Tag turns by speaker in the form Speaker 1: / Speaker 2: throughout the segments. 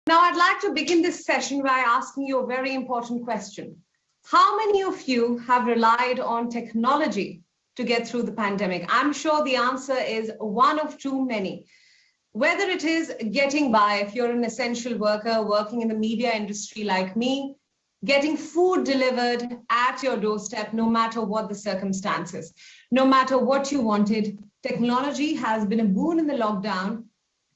Speaker 1: Now, I'd like to begin this session by asking you a very important question. How many of you have relied on technology to get through the pandemic? I'm sure the answer is one of too many. Whether it is getting by, if you're an essential worker working in the media industry like me, getting food delivered at your doorstep, no matter what the circumstances, no matter what you wanted, technology has been a boon in the lockdown.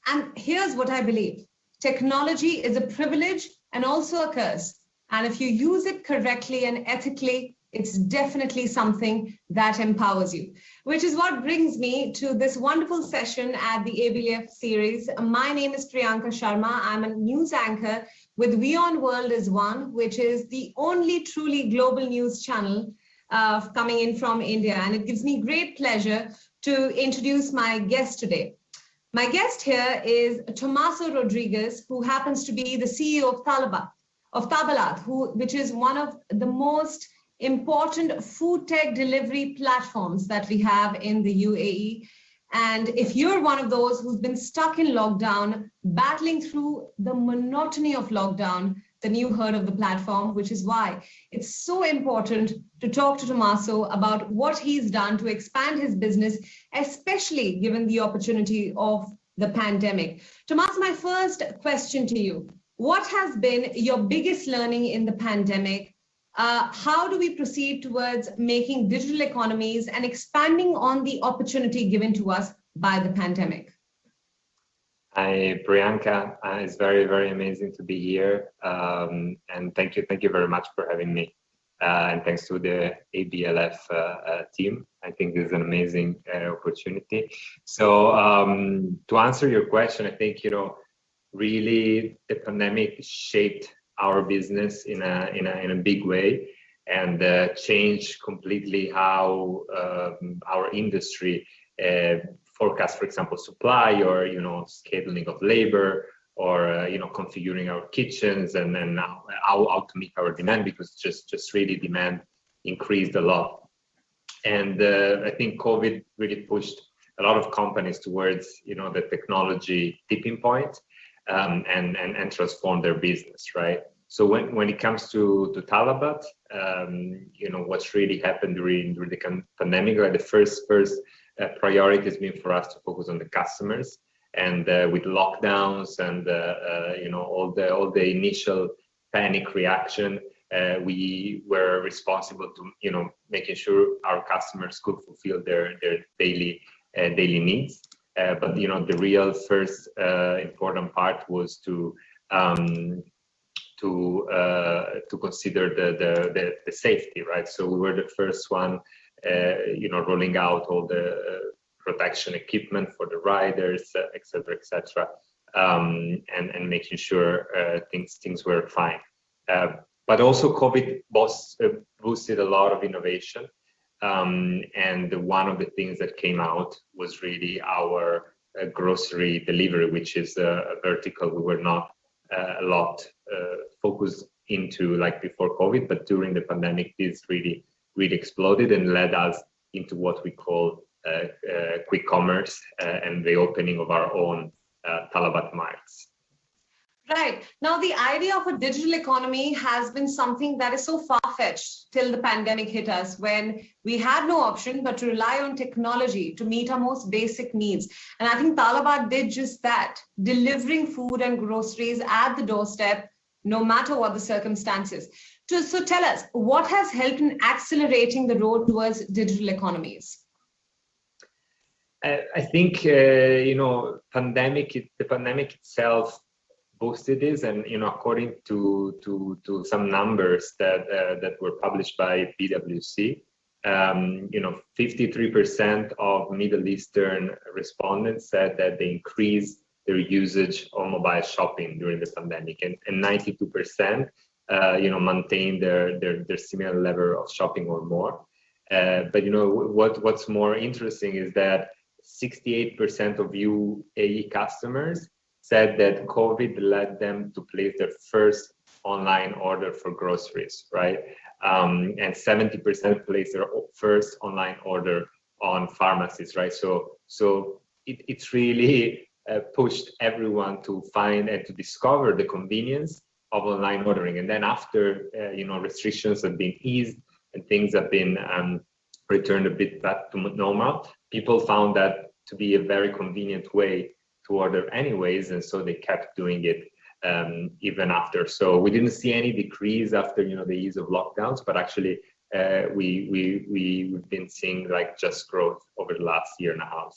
Speaker 1: And here's what I believe. Technology is a privilege and also a curse. And if you use it correctly and ethically, it's definitely something that empowers you, which is what brings me to this wonderful session at the ABLF series. My name is Priyanka Sharma. I'm a news anchor with WION World is One, which is the only truly global news channel coming in from India. And it gives me great pleasure to introduce my guest today. My guest here is Tomaso Rodriguez, who happens to be the CEO of Talabat, which is one of the most important food tech delivery platforms that we have in the UAE. And if you're one of those who's been stuck in lockdown, battling through the monotony of lockdown, then you heard of the platform, which is why it's so important to talk to Tomaso about what he's done to expand his business, especially given the opportunity of the pandemic. Tomaso, my first question to you, what has been your biggest learning in the pandemic? How do we proceed towards making digital economies and expanding on the opportunity given to us by the pandemic?
Speaker 2: Hi, Priyanka. It's very, very amazing to be here. And thank you very much for having me. And thanks to the ABLF team. I think this is an amazing opportunity. So to answer your question, I think, really the pandemic shaped our business in a big way and changed completely how our industry forecast, for example, supply or scheduling of labor or configuring our kitchens and then how to meet our demand, because just really demand increased a lot. And I think COVID really pushed a lot of companies towards the technology tipping point and transform their business, right? So when it comes to Talabat, what's really happened during the pandemic, right? The first priority has been for us to focus on the customers, and with lockdowns and all the initial panic reaction, we were responsible to making sure our customers could fulfill their daily needs. But the real first important part was to consider the safety, right? So we were the first one, rolling out all the protection equipment for the riders, et cetera, and making sure things were fine. But also COVID boosted a lot of innovation. And one of the things that came out was really our grocery delivery, which is a vertical we were not a lot focused into like before COVID, but during the pandemic, this really exploded and led us into what we call quick commerce and the opening of our own Talabat Marts.
Speaker 1: Right. Now, the idea of a digital economy has been something that is so far-fetched till the pandemic hit us, when we had no option but to rely on technology to meet our most basic needs. And I think Talabat did just that, delivering food and groceries at the doorstep, no matter what the circumstances. So tell us, what has helped in accelerating the road towards digital economies?
Speaker 2: I think, the pandemic itself boosted this, and according to some numbers that were published by PwC, 53% of Middle Eastern respondents said that they increased their usage of mobile shopping during the pandemic, and 92% maintained their similar level of shopping or more. But what's more interesting is that 68% of UAE customers said that COVID led them to place their first online order for groceries, right? And 70% placed their first online order on pharmacies, right? So it's really pushed everyone to find and to discover the convenience of online ordering. And then after, restrictions have been eased and things have been returned a bit back to normal, people found that to be a very convenient way to order anyways, and so they kept doing it even after. So we didn't see any decrease after the ease of lockdowns, but actually we've been seeing like just growth over the last year and a half.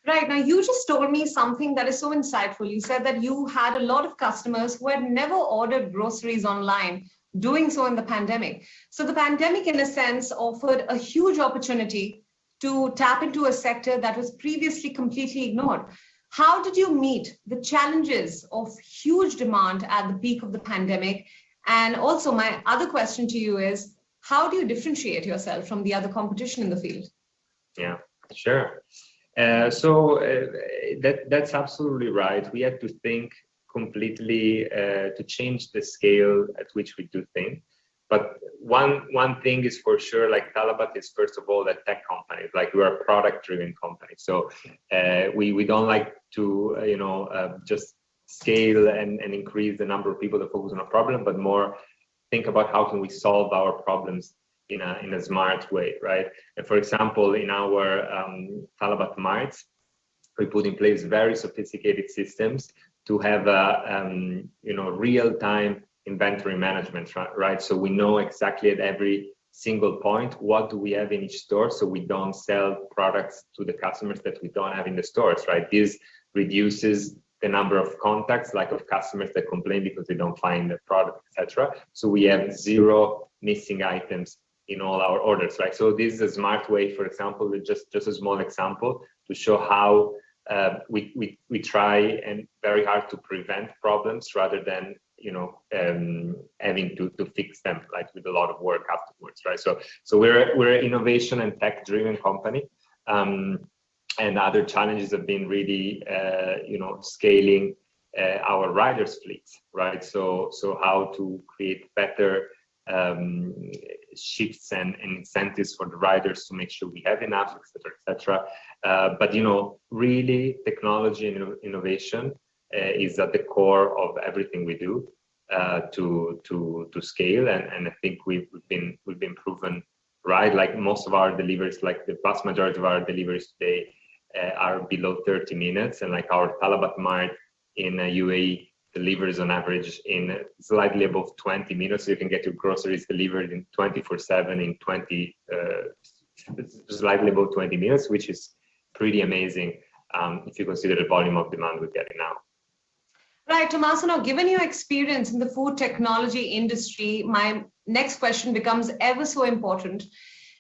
Speaker 1: Right. Now, you just told me something that is so insightful. You said that you had a lot of customers who had never ordered groceries online, doing so in the pandemic. So the pandemic, in a sense, offered a huge opportunity to tap into a sector that was previously completely ignored. How did you meet the challenges of huge demand at the peak of the pandemic? And also, my other question to you is, how do you differentiate yourself from the other competition in the field?
Speaker 2: Yeah, sure. That's absolutely right. We had to think completely to change the scale at which we do things. But one thing is for sure, like Talabat is first of all a tech company. Like we're a product-driven company, so we don't like to just scale and increase the number of people that focus on a problem, but more think about how can we solve our problems in a smart way, right? And for example, in our Talabat Mart, we put in place very sophisticated systems to have real-time inventory management, right? So we know exactly at every single point what do we have in each store, so we don't sell products to the customers that we don't have in the stores, right? This reduces the number of contacts, like of customers that complain because they don't find the product, etc. So we have zero missing items in all our orders, right? So this is a smart way, for example, just a small example to show how we try and very hard to prevent problems rather than having to fix them like with a lot of work afterwards, right? So we're an innovation and tech driven company, and other challenges have been really scaling our riders fleets, right? So how to create better shifts and incentives for the riders to make sure we have enough, etc. But really technology and innovation is at the core of everything we do to scale, and I think we've been proven right. Like most of our deliveries, like the vast majority of our deliveries today are below 30 minutes, and like our Talabat Mart in UAE delivers on average in slightly above 20 minutes. So you can get your groceries delivered in 24/7 in slightly above 20 minutes, which is pretty amazing if you consider the volume of demand we're getting now.
Speaker 1: Right, Tomaso, now given your experience in the food technology industry, my next question becomes ever so important,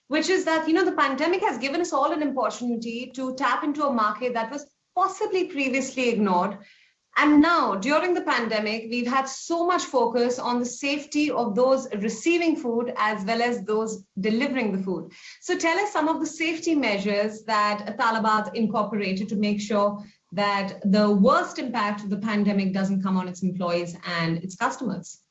Speaker 1: which is that, the pandemic has given us all an opportunity to tap into a market that was possibly previously ignored. And now, during the pandemic, we've had so much focus on the safety of those receiving food as well as those delivering the food. So tell us some of the safety measures that Talabat incorporated to make sure that the worst impact of the pandemic doesn't come on its employees and its customers.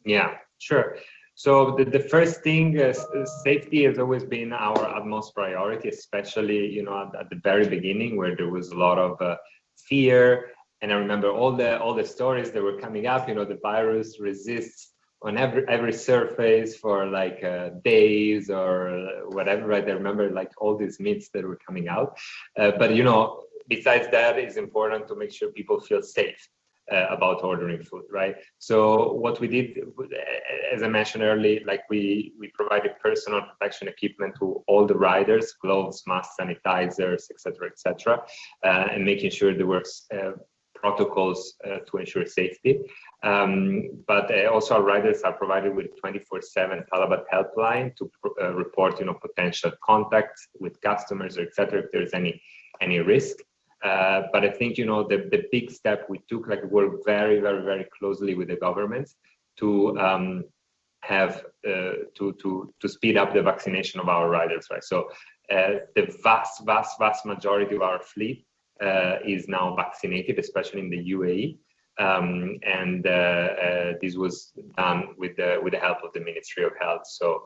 Speaker 2: Yeah, sure. So the first thing is safety has always been our utmost priority, especially at the very beginning where there was a lot of fear. And I remember all the stories that were coming up. The virus resists on every surface for like days or whatever. Right? I remember like all these myths that were coming out. But besides that, it's important to make sure people feel safe about ordering food, right? So what we did, as I mentioned earlier, like we provided personal protection equipment to all the riders, gloves, masks, sanitizers, etc., and making sure there were protocols to ensure safety. But also our riders are provided with 24/7 Talabat helpline to report, potential contacts with customers, etc., if there's any risk. But I think, the big step we took, like work very, very, very closely with the government to have to speed up the vaccination of our riders, right? So the vast majority of our fleet is now vaccinated, especially in the UAE, and this was done with the help of the Ministry of Health. So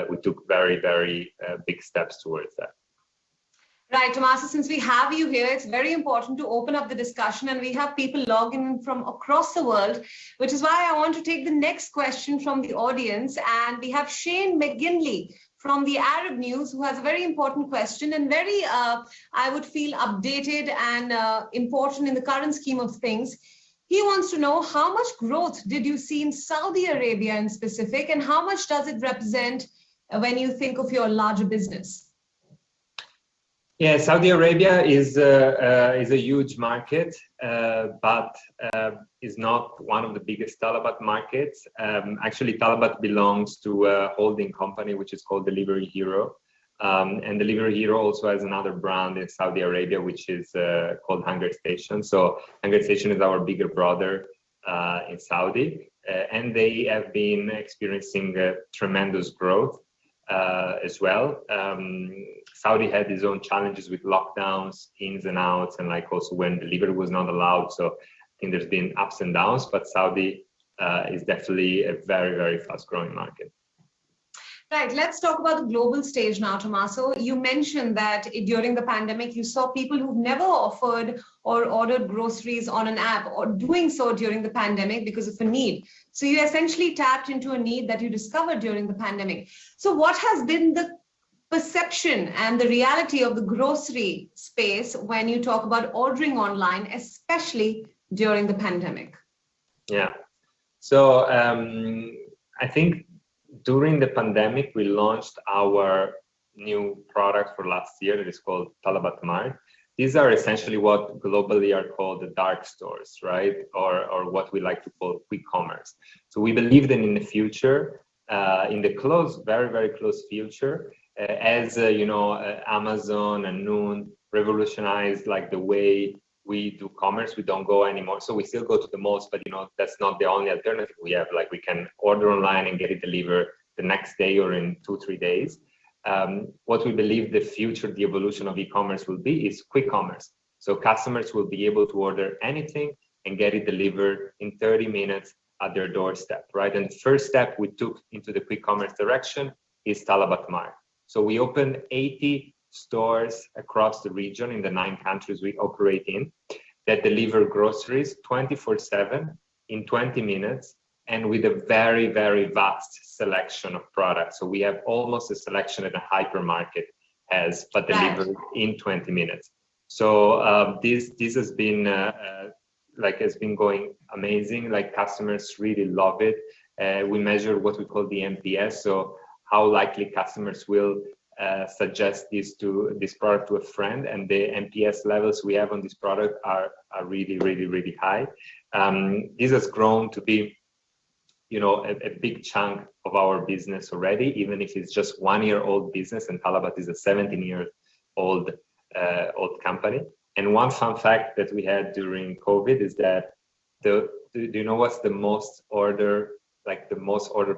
Speaker 2: we took very, very big steps towards that.
Speaker 1: Right, Tomaso, since we have you here, it's very important to open up the discussion, and we have people logging in from across the world, which is why I want to take the next question from the audience. And we have Shane McGinley from the Arab News, who has a very important question and very, I would feel, updated and important in the current scheme of things. He wants to know, how much growth did you see in Saudi Arabia in specific, and how much does it represent when you think of your larger business?
Speaker 2: Yeah, Saudi Arabia is a huge market, but is not one of the biggest Talabat markets. Actually, Talabat belongs to a holding company which is called Delivery Hero, and Delivery Hero also has another brand in Saudi Arabia which is called Hunger Station. So Hunger Station is our bigger brother in Saudi, and they have been experiencing tremendous growth. As well. Saudi had its own challenges with lockdowns, ins and outs, and like also when delivery was not allowed. So I think there's been ups and downs, but Saudi is definitely a very, very fast growing market.
Speaker 1: Right, let's talk about the global stage now, Tomaso. You mentioned that during the pandemic, you saw people who've never offered or ordered groceries on an app or doing so during the pandemic because of a need. So you essentially tapped into a need that you discovered during the pandemic. So what has been the perception and the reality of the grocery space when you talk about ordering online, especially during the pandemic?
Speaker 2: Yeah, so I think during the pandemic, we launched our new product for last year that is called Talabat Mart. These are essentially what globally are called the dark stores, right? Or what we like to call quick commerce. So we believe that in the future, in the very, very close future, as Amazon and Noon revolutionized like the way we do commerce, we don't go anymore. So we still go to the malls, but that's not the only alternative we have. Like we can order online and get it delivered the next day or in 2-3 days. What we believe the future, the evolution of e-commerce will be is quick commerce. So customers will be able to order anything and get it delivered in 30 minutes at their doorstep, right? And the first step we took into the quick commerce direction is Talabat Mart. So we opened 80 stores across the region in the 9 countries we operate in that deliver groceries 24/7 in 20 minutes and with a very, very vast selection of products. So we have almost a selection that a hypermarket has, but delivered in 20 minutes. So this has been has been going amazing. Like customers really love it. We measure what we call the NPS, so how likely customers will suggest this product to a friend, and the NPS levels we have on this product are really, really, really high. This has grown to be, a big chunk of our business already, even if it's just 1-year-old business, and Talabat is a 17-year-old company. And one fun fact that we had during COVID is that do you know what's the most ordered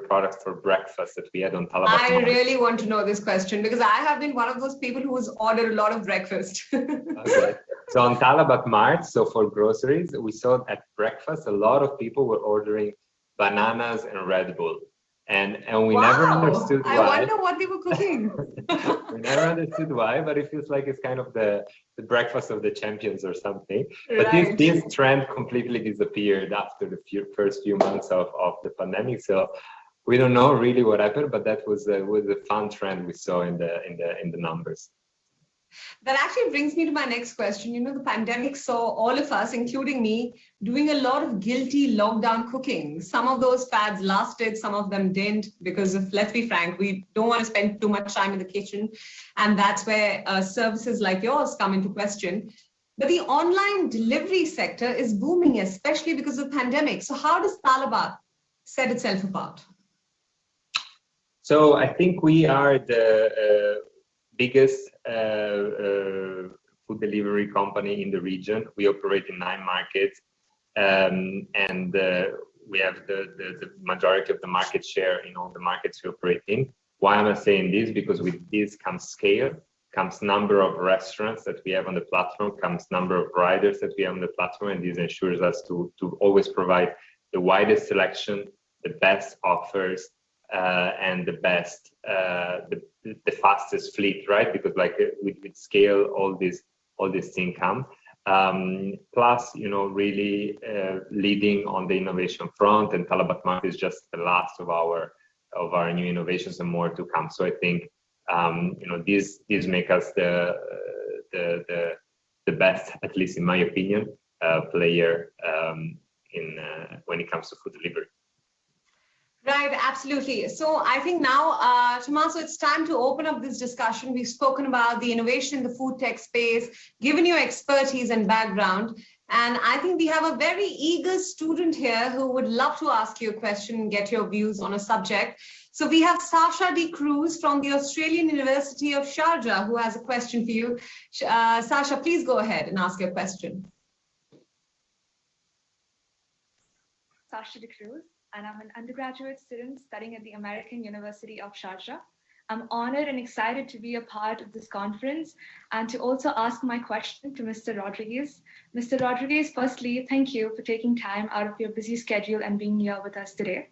Speaker 2: product for breakfast that we had on Talabat Mart?
Speaker 1: I really want to know this question because I have been one of those people who has ordered a lot of breakfast.
Speaker 2: Okay. So on Talabat Mart, so for groceries, we saw at breakfast a lot of people were ordering bananas and Red Bull. And we never understood why.
Speaker 1: I wonder what they were cooking.
Speaker 2: We never understood why, but it feels like it's kind of the breakfast of the champions or something. But this trend completely disappeared after the first few months of the pandemic. So we don't know really what happened, but that was a fun trend we saw in the numbers.
Speaker 1: That actually brings me to my next question. The pandemic saw all of us, including me, doing a lot of guilty lockdown cooking. Some of those fads lasted, some of them didn't, because let's be frank, we don't want to spend too much time in the kitchen. And that's where services like yours come into question. But the online delivery sector is booming, especially because of the pandemic. So how does Talabat set itself apart?
Speaker 2: So I think we are the biggest food delivery company in the region. We operate in 9 markets, and we have the majority of the market share in all the markets we operate in. Why am I saying this? Because with this comes scale, comes number of restaurants that we have on the platform, comes number of riders that we have on the platform, and this ensures us to always provide the widest selection, the best offers, and the the fastest fleet, right? Because like with scale, all these things come. Plus, really leading on the innovation front, and Talabat Mart is just the last of our new innovations, and more to come. So I think these make us the best, at least in my opinion, player when it comes to food delivery.
Speaker 1: Right, absolutely. So I think now, Tomaso, it's time to open up this discussion. We've spoken about the innovation in the food tech space, given your expertise and background. And I think we have a very eager student here who would love to ask you a question and get your views on a subject. So we have Sasha D. Cruz from the Australian University of Sharjah, who has a question for you. Sasha, please go ahead and ask your question.
Speaker 3: Sasha D. Cruz, and I'm an undergraduate student studying at the American University of Sharjah. I'm honored and excited to be a part of this conference and to also ask my question to Mr. Rodriguez. Mr. Rodriguez, firstly, thank you for taking time out of your busy schedule and being here with us today.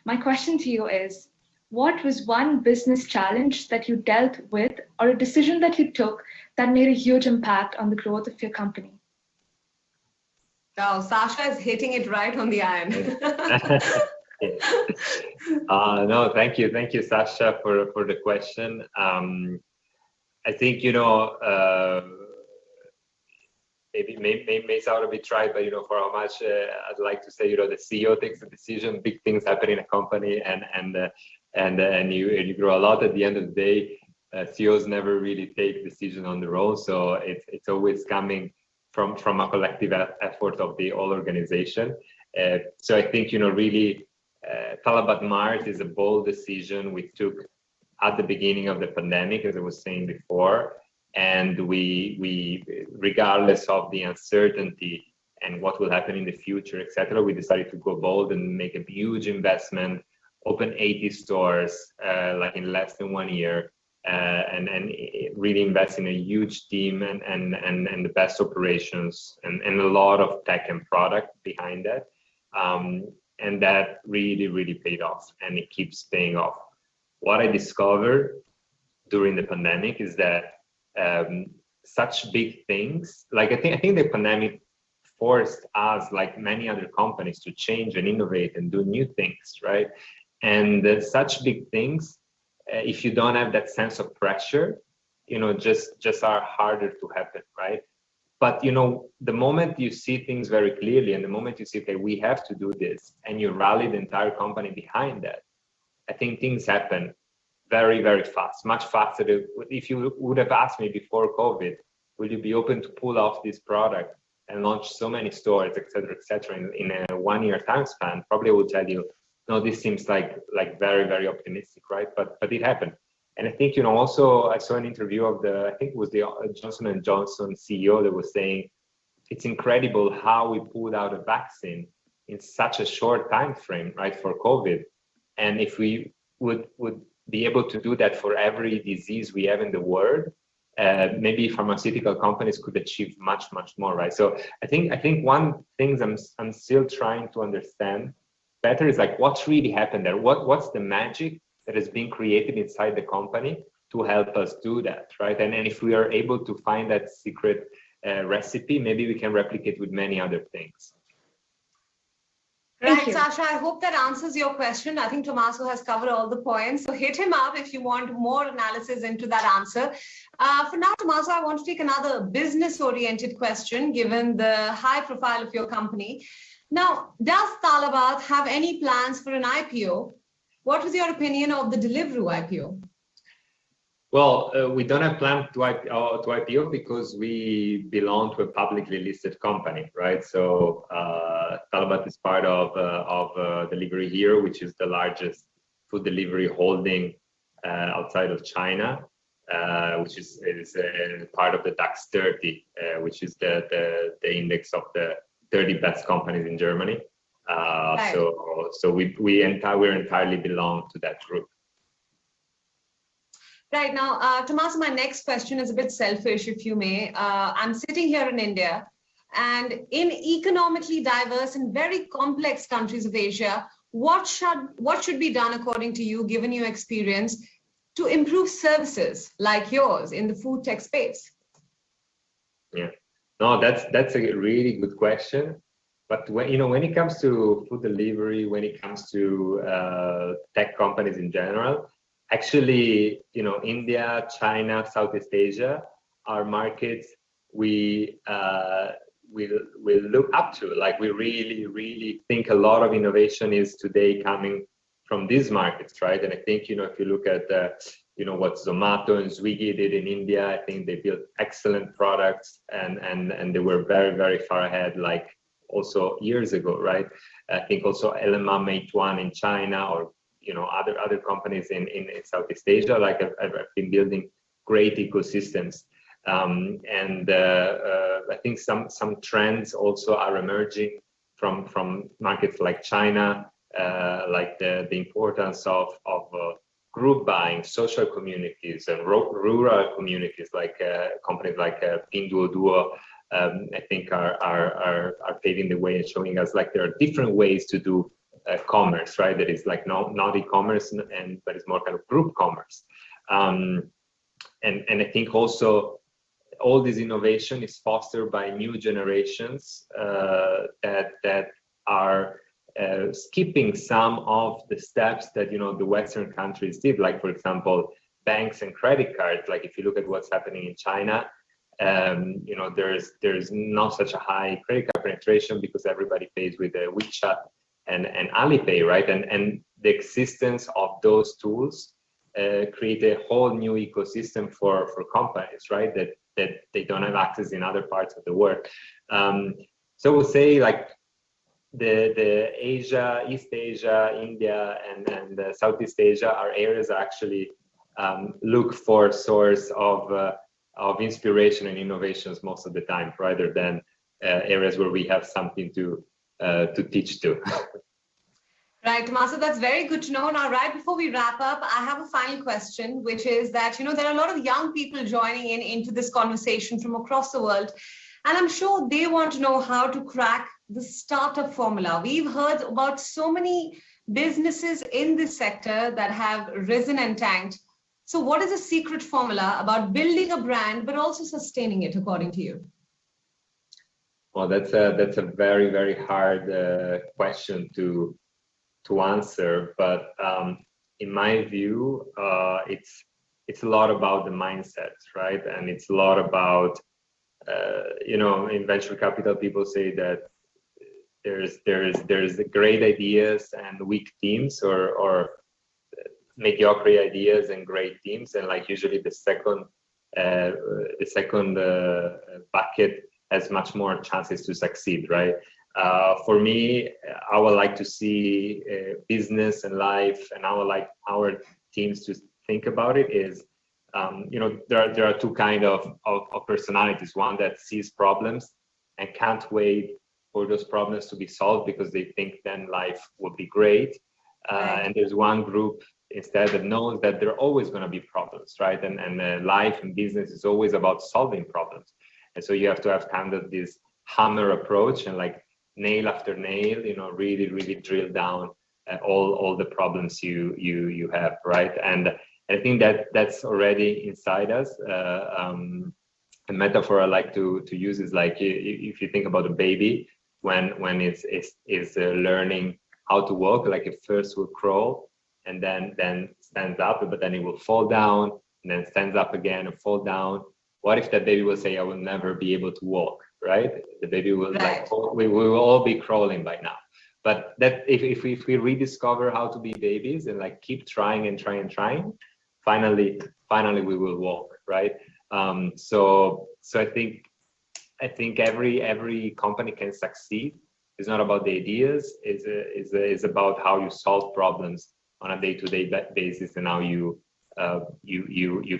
Speaker 3: My question to you is, what was one business challenge that you dealt with or a decision that you took that made a huge impact on the growth of your company?
Speaker 1: Oh, Sasha is hitting it right on the iron.
Speaker 2: No, thank you, Sasha, for the question. I think maybe may sound a bit trite, but for how much I'd like to say, the CEO takes a decision, big things happen in a company, and you grow a lot. At the end of the day, CEOs never really take decision on their own, so it's always coming from a collective effort of the whole organization. So I think really Talabat Mart is a bold decision we took at the beginning of the pandemic, as I was saying before, and we regardless of the uncertainty and what will happen in the future, etc., we decided to go bold and make a huge investment, open 80 stores like in less than 1 year. And really invest in a huge team and the best operations and a lot of tech and product behind that. And that really paid off, and it keeps paying off. What I discovered during the pandemic is that such big things, like I think the pandemic forced us, like many other companies, to change and innovate and do new things, right? And such big things, if you don't have that sense of pressure, just are harder to happen, right? But the moment you see things very clearly, and the moment you see, okay, we have to do this, and you rally the entire company behind that, I think things happen very fast, much faster. If you would have asked me before COVID, will you be open to pull off this product and launch so many stores, etc., in a 1 year time span, probably I would tell you, no, this seems like very optimistic, right? But it happened. And I think, also I saw an interview of I think it was the Johnson & Johnson CEO that was saying, it's incredible how we pulled out a vaccine in such a short time frame, right, for COVID. And if we would be able to do that for every disease we have in the world, maybe pharmaceutical companies could achieve much more, right? So I think one thing I'm still trying to understand better is like what's really happened there. What's the magic that has been created inside the company to help us do that, right? And if we are able to find that secret recipe, maybe we can replicate with many other things.
Speaker 1: Right, Sasha, I hope that answers your question. I think Tomaso has covered all the points. So hit him up if you want more analysis into that answer. For now, Tomaso, I want to take another business-oriented question, given the high profile of your company. Now, does Talabat have any plans for an IPO? What was your opinion of the Deliveroo IPO?
Speaker 2: Well, we don't have plans to IPO because we belong to a publicly listed company, right? So Talabat is part of Delivery Hero, which is the largest food delivery holding outside of China, which is part of the DAX 30, which is the index of the 30 best companies in Germany. Right. So we entirely belong to that group.
Speaker 1: Right now, Tomaso, my next question is a bit selfish, if you may. I'm sitting here in India, and in economically diverse and very complex countries of Asia, what should be done according to you, given your experience, to improve services like yours in the food tech space?
Speaker 2: Yeah, no, that's a really good question. But when it comes to food delivery, when it comes to tech companies in general, actually, India, China, Southeast Asia are markets we look up to. Like, we really think a lot of innovation is today coming from these markets, right? And I think, if you look at what Zomato and Swiggy did in India, I think they built excellent products and they were very, very far ahead, like also years ago, right? I think also Ele.me, Meituan in China, or other companies in Southeast Asia, like have been building great ecosystems. I think some trends also are emerging from markets like China, like the importance of group buying, social communities, and rural communities, like companies like Pinduoduo, I think are paving the way and showing us like there are different ways to do commerce, right? That is like not e-commerce, but it's more kind of group commerce. And I think also all this innovation is fostered by new generations that are skipping some of the steps that the Western countries did, like for example banks and credit cards. Like if you look at what's happening in China, there's not such a high credit card penetration because everybody pays with WeChat and Alipay, right? And the existence of those tools create a whole new ecosystem for companies, right? That they don't have access in other parts of the world. So we'll say like the Asia, East Asia, India, and Southeast Asia are areas that actually look for source of inspiration and innovations most of the time, rather than areas where we have something to teach to.
Speaker 1: Right, Tomaso, that's very good to know. Now, right before we wrap up, I have a final question, which is that, there are a lot of young people joining into this conversation from across the world, and I'm sure they want to know how to crack the startup formula. We've heard about so many businesses in this sector that have risen and tanked. So what is the secret formula about building a brand, but also sustaining it, according to you?
Speaker 2: Well, that's a very, very hard question to answer, but in my view, it's a lot about the mindset, right? And it's a lot about in venture capital, people say that there's great ideas and weak teams, or mediocre ideas and great teams, and like usually the second bucket has much more chances to succeed, right? For me, I would like to see business and life, and I would like our teams to think about it is, there are two kind of personalities. One that sees problems and can't wait for those problems to be solved because they think then life will be great. And there's one group instead that knows that there are always going to be problems, right? And life and business is always about solving problems. And so you have to have kind of this hammer approach and like nail after nail, really, really drill down all the problems you have, right? And I think that's already inside us. A metaphor I like to use is like, if you think about a baby, when it's learning how to walk, like it first will crawl and then stands up, but then it will fall down and then stands up again and fall down. What if that baby will say, I will never be able to walk, right? The baby will we will all be crawling by now. But that if we rediscover how to be babies and like keep trying and trying, finally we will walk, right? So I think every company can succeed. It's not about the ideas. It's about how you solve problems on a day-to-day basis and how you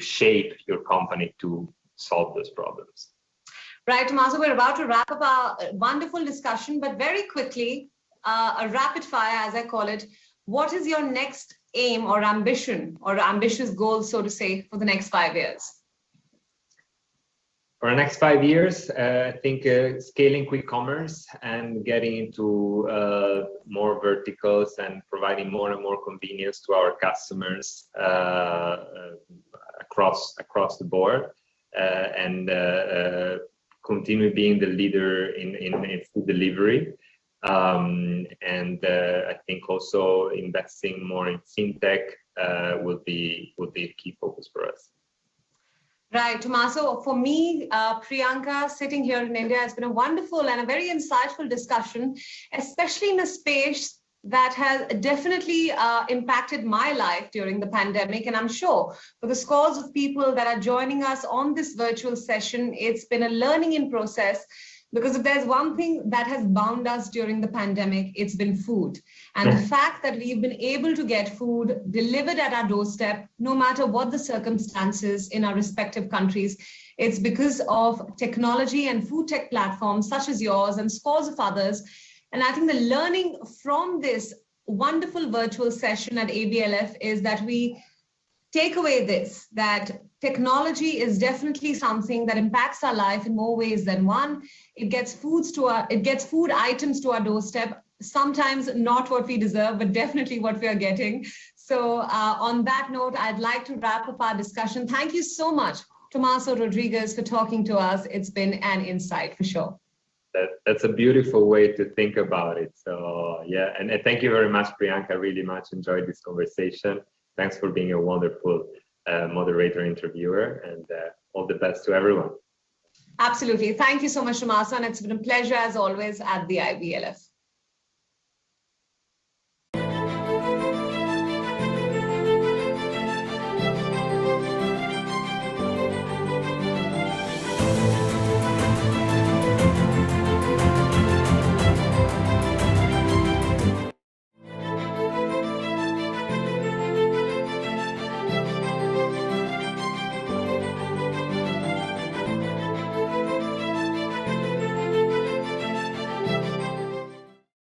Speaker 2: shape your company to solve those problems.
Speaker 1: Right, Tomaso, we're about to wrap up our wonderful discussion, but very quickly, a rapid fire, as I call it. What is your next aim or ambition or ambitious goal, so to say, for the next 5 years?
Speaker 2: For the next 5 years, I think scaling quick commerce and getting into more verticals and providing more and more convenience to our customers across the board, and continue being the leader in food delivery. I think also investing more in fintech will be a key focus for us.
Speaker 1: Right, Tomaso, for me, Priyanka, sitting here in India, has been a wonderful and a very insightful discussion, especially in a space that has definitely impacted my life during the pandemic. And I'm sure for the scores of people that are joining us on this virtual session, it's been a learning in process. Because if there's one thing that has bound us during the pandemic, it's been food. And the fact that we've been able to get food delivered at our doorstep, no matter what the circumstances in our respective countries, it's because of technology and food tech platforms such as yours and scores of others. And I think the learning from this wonderful virtual session at ABLF is that we take away this, that technology is definitely something that impacts our life in more ways than one. It gets food items to our doorstep, sometimes not what we deserve, but definitely what we are getting. So on that note, I'd like to wrap up our discussion. Thank you so much, Tomaso Rodriguez, for talking to us. It's been an insight for sure.
Speaker 2: That's a beautiful way to think about it. So yeah, and thank you very much, Priyanka. I really much enjoyed this conversation. Thanks for being a wonderful moderator, interviewer, and all the best to everyone.
Speaker 1: Absolutely. Thank you so much, Tomaso, and it's been a pleasure as always at the IBLF.